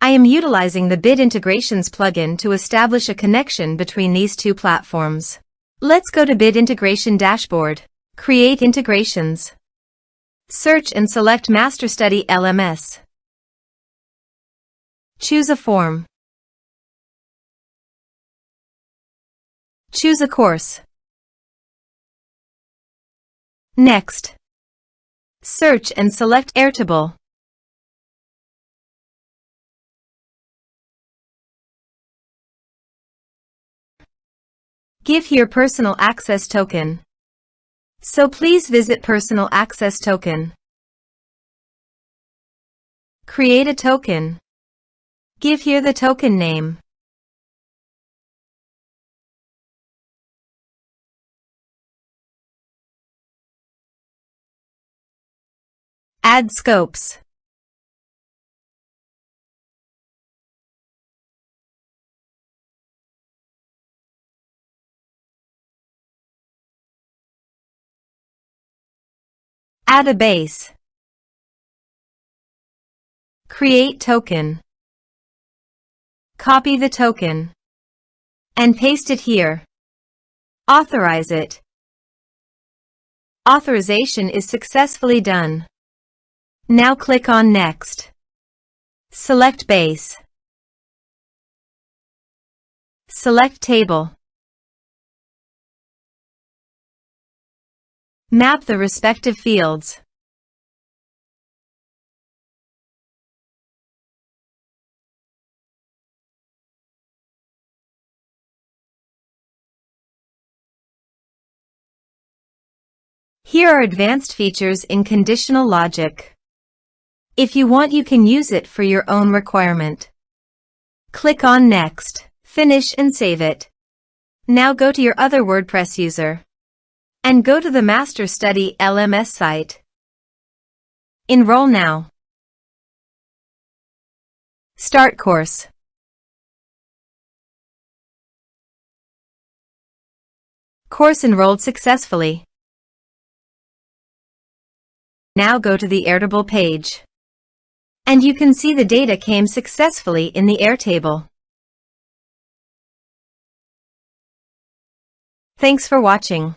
I am utilizing the Bit Integrations plugin to establish a connection between these two platforms. Let's go to Bit Integration Dashboard. Create integrations. Search and select MasterStudy LMS. Choose a form. Choose a course. Next. Search and select Airtable. Give here personal access token. So please visit personal access token. Create a token. Give here the token name. Add scopes. Add a base. Create token. Copy the token and paste it here. Authorize it. Authorization is successfully done. Now click on Next. Select Base. Select Table. Map the respective fields. Here are advanced features in conditional logic. If you want, you can use it for your own requirement. Click on Next, finish and save it. Now go to your other WordPress user and go to the MasterStudy LMS site. Enroll now. Start course. Course enrolled successfully. Now go to the Airtable page. And you can see the data came successfully in the Airtable. Thanks for watching.